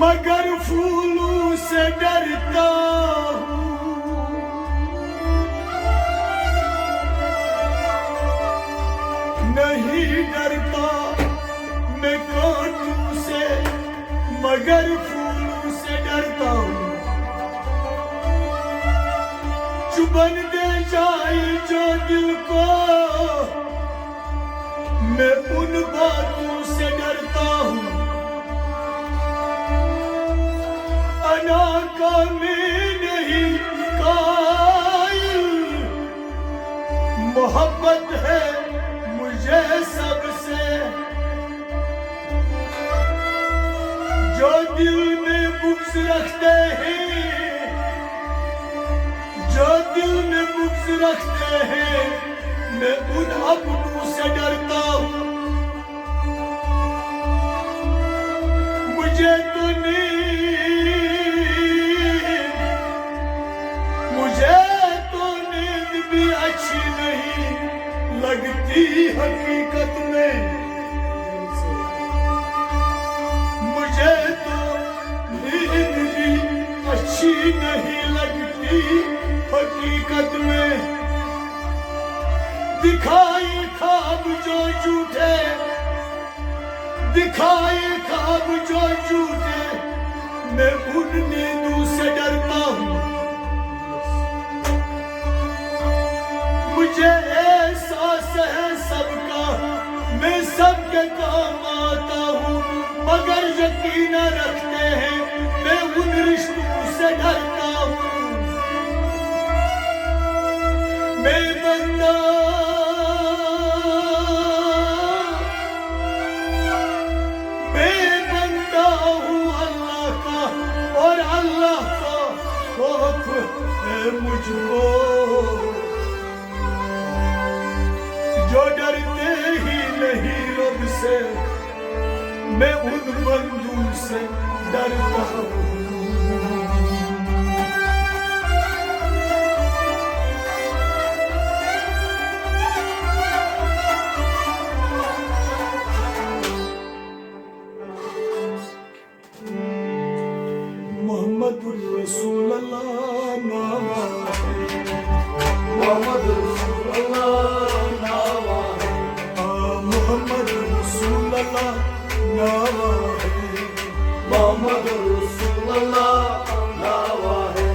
मगर फूलों से डरता हूँ, नहीं डरता मैं कांटों से, मगर फूलों से डरता हूँ। चुभन दे जाए जो दिल को, मैं उन बातों से डरता हूँ। अना का मैं नहीं कायल, मोहब्बत है मुझे सबसे। जो दिल में बुग़्ज़ रखते हैं, जो दिल में बुग़्ज़ रखते हैं, मैं उन अपनों से डरता हूँ। मुझे तो नींद भी अच्छी नहीं लगती हकीकत में। मुझे तो नींद भी अच्छी नहीं लगती हकीकत में। दिखाए ख्वाब जो झूठे, दिखाए ख्वाब जो झूठे, मैं उन नींदों से डरता हूँ। मुझे एहसास है सबका, मैं सबके काम आता हूँ, मगर यकीन रखते हैं मैं उन रिश्तों से डरता हूँ। मैं बंदा हूँ अल्लाह का, और अल्लाह का खौफ है मुझको। जो डरते ही नहीं रब से, मैं उन बंदों से डरता हूँ। मोहम्मदुर रसूलुल्लाह नामा है, मोहम्मदुर रसूलुल्लाह नामा है, मोहम्मदुर रसूलुल्लाह नामा है, मोहम्मदुर रसूलुल्लाह नामा है,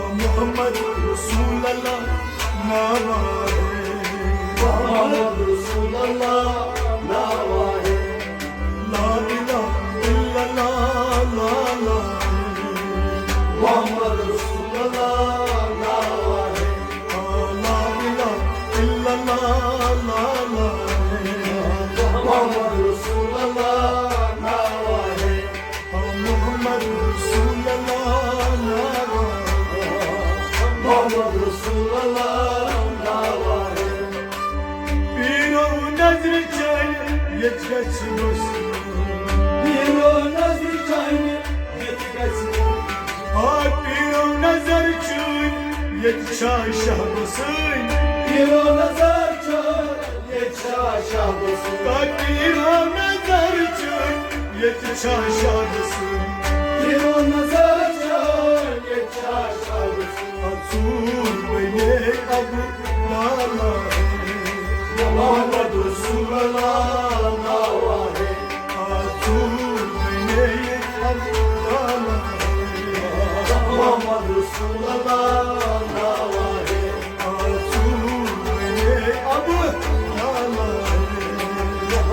मोहम्मदुर रसूलुल्लाह नामा है, मोहम्मदुर रसूलुल्लाह नामा है। ला इलाहा इल्लल्लाह ला ला मोहम्मद रसूलुल्लाह नामा है, ला इलाहा इल्लल्लाह ला ला मोहम्मद रसूलुल्लाह नामा है, मोहम्मद रसूलुल्लाह नामा है, मोहम्मद रसूलुल्लाह नामा है। पीरो नजर चढ़ yetişmez, pीरो नजर चढ़ yetişmez, pीरो नजर चढ़ yetişer şahbasın, pीरो नजर चढ़ yetişer şahbasın, pीरो नजर चढ़ yetişer şahbasın, pीरो नजर चढ़ yetişer şahbasın। Azur beni ab lala Mohammad रसूलुल्लाह नामा है, azur beni ab lala Mohammad रसूलुल्लाह नामा है, azur beni ab lala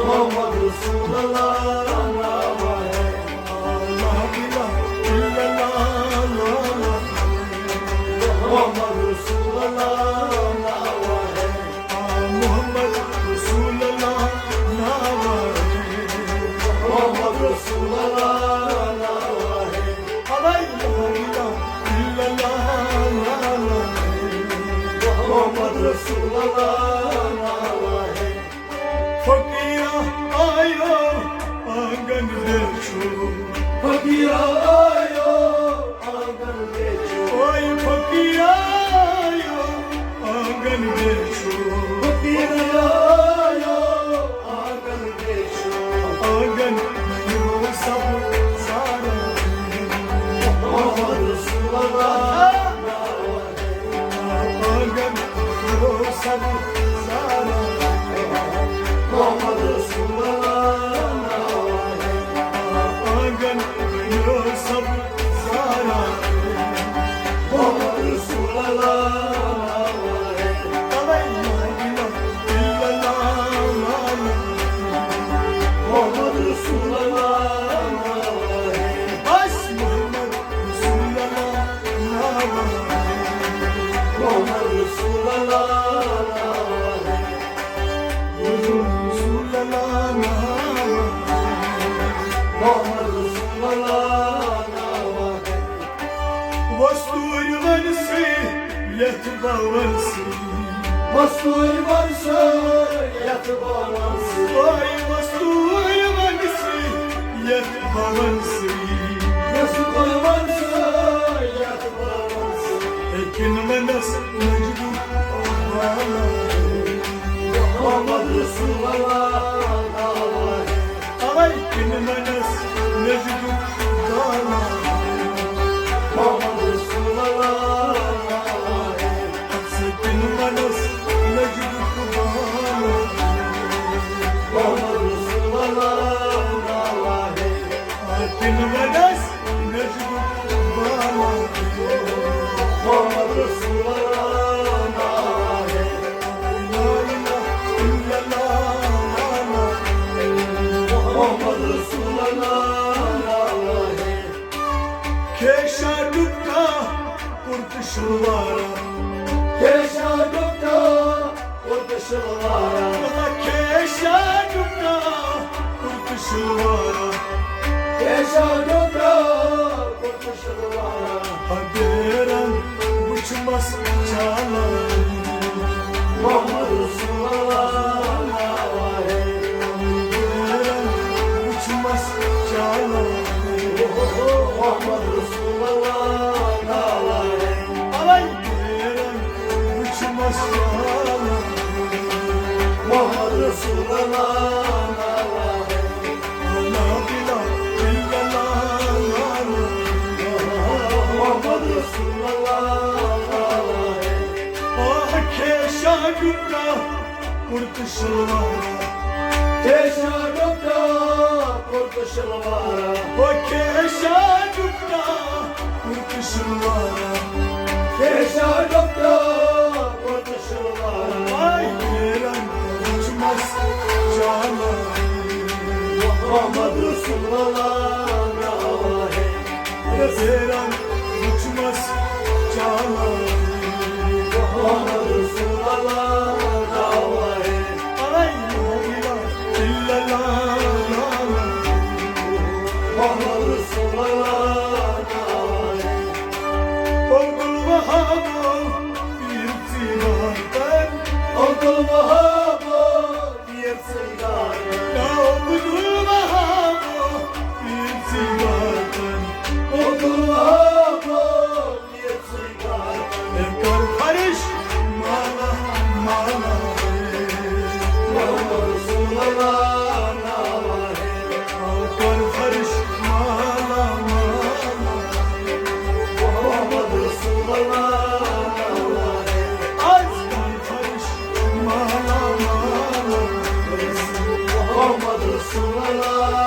Mohammad रसूलुल्लाह नामा है। ला इलाहा इल्लल्लाह ला ला मोहम्मद रसूलुल्लाह नामा है, मोहम्मद रसूलुल्लाह नामा है, मोहम्मद रसूलुल्लाह नामा है। ला इलाहा इल्लल्लाह ला ला मोहम्मद रसूलुल्लाह नामा है। फकीरा आयो सब सारा मोहम्मद रसूलुल्लाह आंगन यो सब सारा मोहम्मद रसूलुल्लाह अवै मोहम्मद रसूलुल्लाह बस मोहम्मद रसूलुल्लाह Mohammad Vastur vansi yat bavansi Vastur vansi yat bavansi Vay vastur vansi yat bavansi Vastur vansi yat bavansi Ekin manas najdu Muhammed Resulullah Avay kin manas najdu Muhammed Keşa dukka kurtuşuvara Keşa dukka kurtuşuvara Keşa dukka kurtuşuvara Keşa dukka kurtuşuvara Haberan uçmaz çalar Muhammed Resulullah Haberan uçmaz çalar Muhammed Resulullah Alay gelen uçmaz çalar Muhammed Resulullah La ilahe illallah Muhammed Resulullah Ah keşa dukka kurtuşuvara Keşa dukka kurtuşuvara O keşa dukka kurtuşuvara Keşa dukka kurtuşuvara Ay gelen uçmaz çalar Muhammed Resulullah Gelen uçmaz çalar Muhammed Resulullah Ay la ilahe illallah Muhammed Resulullah Oldul Vahhab'ı irtibattan Oldul Vahhab'ı irtibattan Oldul Vahhab'ı irtibattan Oldul Vahhab'ı irtibattan Ekar karış mala mala Muhammed Resulullah Muhammed Resulullah